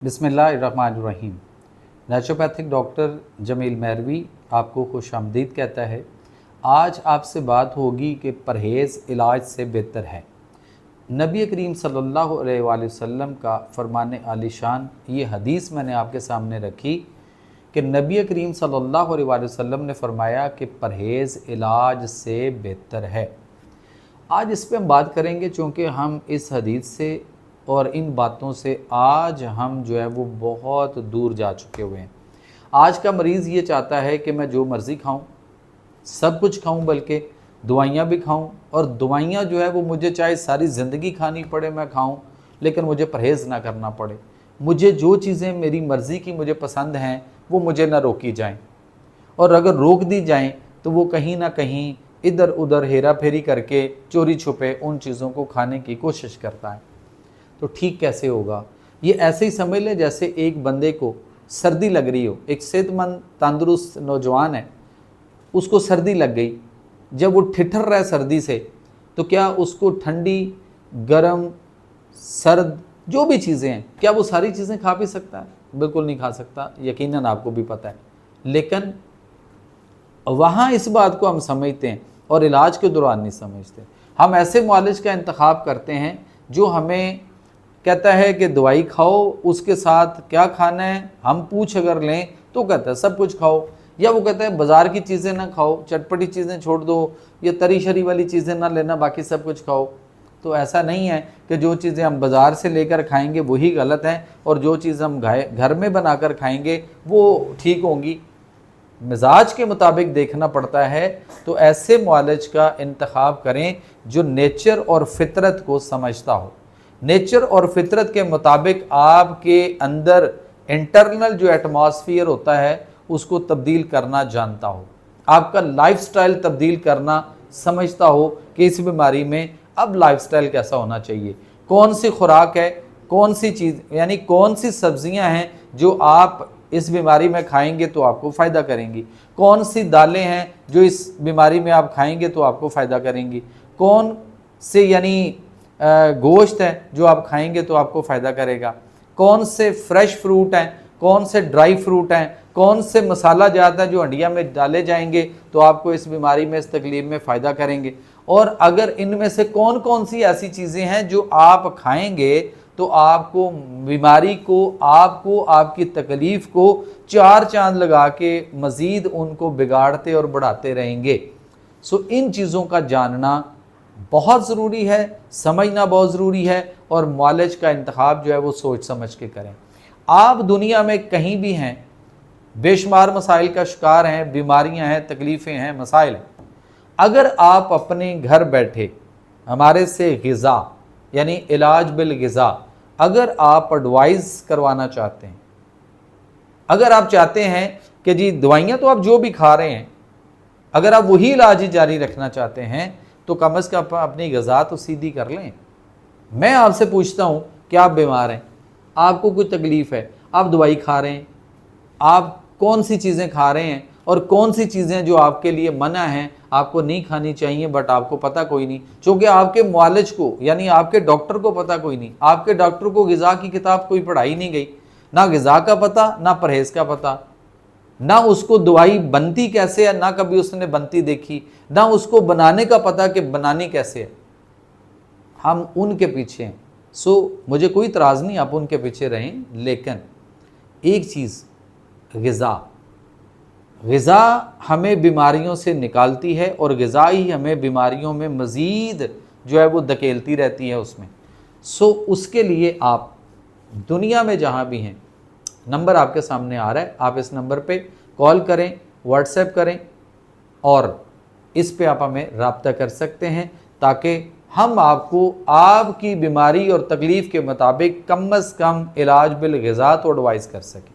बिस्मिल्लाहिर्रहमानिर्रहीम। Naturopathic doctor Jameel मेहरवी आपको खुश आमदीद कहता है। आज आपसे बात होगी कि परहेज़ इलाज से बेहतर है। नबी करीम सल्लल्लाहु अलैहि वसल्लम का फरमान आलीशान ये हदीस मैंने आपके सामने रखी कि नबी करीम सल्लल्लाहु अलैहि वसल्लम ने फरमाया कि परहेज़ इलाज से बेहतर है। आज इस पे हम बात करेंगे चूँकि हम इस हदीस से और इन बातों से आज हम जो है वो बहुत दूर जा चुके हुए हैं। आज का मरीज़ ये चाहता है कि मैं जो मर्ज़ी खाऊं, सब कुछ खाऊं, बल्कि दवाइयाँ भी खाऊं, और दवाइयाँ जो है वो मुझे चाहे सारी ज़िंदगी खानी पड़े मैं खाऊं, लेकिन मुझे परहेज़ ना करना पड़े। मुझे जो चीज़ें मेरी मर्ज़ी की मुझे पसंद हैं वो मुझे ना रोकी जाएँ, और अगर रोक दी जाएँ तो वो कहीं ना कहीं इधर उधर हेरा फेरी करके चोरी छुपे उन चीज़ों को खाने की कोशिश करता है। तो ठीक कैसे होगा? ये ऐसे ही समझ लें जैसे एक बंदे को सर्दी लग रही हो, एक सेहतमंद तंदुरुस्त नौजवान है, उसको सर्दी लग गई। जब वो ठिठर रहा है सर्दी से, तो क्या उसको ठंडी, गर्म, सर्द जो भी चीज़ें हैं, क्या वो सारी चीज़ें खा पी सकता है? बिल्कुल नहीं खा सकता, यकीनन आपको भी पता है। लेकिन वहाँ इस बात को हम समझते हैं और इलाज के दौरान नहीं समझते। हम ऐसे मुआलिज का इंतखाब करते हैं जो हमें कहता है कि दवाई खाओ, उसके साथ क्या खाना है हम पूछ अगर लें तो कहता है सब कुछ खाओ, या वो कहता है बाज़ार की चीज़ें ना खाओ, चटपटी चीज़ें छोड़ दो, या तरी शरी वाली चीज़ें ना लेना, बाकी सब कुछ खाओ। तो ऐसा नहीं है कि जो चीज़ें हम बाज़ार से लेकर खाएंगे वही गलत हैं और जो चीज़ हम घर में बनाकर खाएंगे वो ठीक होंगी। मिजाज के मुताबिक देखना पड़ता है। तो ऐसे मुआलिज का इंतखाब करें जो नेचर और फितरत को समझता हो। नेचर और फितरत के मुताबिक आपके अंदर इंटरनल जो एटमॉस्फेयर होता है उसको तब्दील करना जानता हो, आपका लाइफस्टाइल तब्दील करना समझता हो कि इस बीमारी में अब लाइफस्टाइल कैसा होना चाहिए, कौन सी खुराक है, कौन सी चीज़ यानी कौन सी सब्जियां हैं जो आप इस बीमारी में खाएंगे तो आपको फ़ायदा करेंगी, कौन सी दालें हैं जो इस बीमारी में आप खाएंगे तो आपको फ़ायदा करेंगी, कौन से यानी गोश्त है जो आप खाएंगे तो आपको फ़ायदा करेगा, कौन से फ्रेश फ्रूट हैं, कौन से ड्राई फ्रूट हैं, कौन से मसाला जात है जो हंडिया में डाले जाएंगे तो आपको इस बीमारी में, इस तकलीफ में फ़ायदा करेंगे। और अगर इनमें से कौन कौन सी ऐसी चीज़ें हैं जो आप खाएंगे तो आपको बीमारी को, आपको, आपकी तकलीफ़ को चार चांद लगा के मज़ीद उनको बिगाड़ते और बढ़ाते रहेंगे। सो इन चीज़ों का जानना बहुत ज़रूरी है, समझना बहुत ज़रूरी है, और मुआलिज का इंतखाब जो है वो सोच समझ के करें। आप दुनिया में कहीं भी हैं, बेशुमार मसाइल का शिकार हैं, बीमारियां हैं, तकलीफ़ें हैं, मसाइल हैं। अगर आप अपने घर बैठे हमारे से ग़िज़ा यानी इलाज बिल ग़िज़ा अगर आप एडवाइस करवाना चाहते हैं, अगर आप चाहते हैं कि जी दवाइयाँ तो आप जो भी खा रहे हैं, अगर आप वही इलाज ही जारी रखना चाहते हैं तो कम अज़ कम अपनी ग़िज़ा तो सीधी कर लें। मैं आपसे पूछता हूँ कि आप बीमार हैं, आपको कोई तकलीफ़ है, आप दवाई खा रहे हैं, आप कौन सी चीज़ें खा रहे हैं और कौन सी चीज़ें जो आपके लिए मना हैं, आपको नहीं खानी चाहिए, बट आपको पता कोई नहीं, क्योंकि आपके मुआलिज को यानी आपके डॉक्टर को पता कोई नहीं। आपके डॉक्टर को ग़िज़ा की किताब कोई पढ़ाई नहीं गई, ना ग़िज़ा का पता, ना परहेज़ का पता, ना उसको दवाई बनती कैसे है, ना कभी उसने बनती देखी, ना उसको बनाने का पता कि बनानी कैसे है। हम उनके पीछे हैं। सो मुझे कोई इतराज़ नहीं, आप उनके पीछे रहें, लेकिन एक चीज़, ग़िज़ा हमें बीमारियों से निकालती है और ग़िज़ा ही हमें बीमारियों में मज़ीद जो है वो धकेलती रहती है उसमें। सो उसके लिए आप दुनिया में जहाँ भी हैं, नंबर आपके सामने आ रहा है, आप इस नंबर पे कॉल करें, व्हाट्सएप करें, और इस पे आप हमें रब्ता कर सकते हैं ताकि हम आपको आपकी बीमारी और तकलीफ़ के मुताबिक कम अज़ कम इलाज बिल ग़िज़ा तो एडवाइस कर सकें।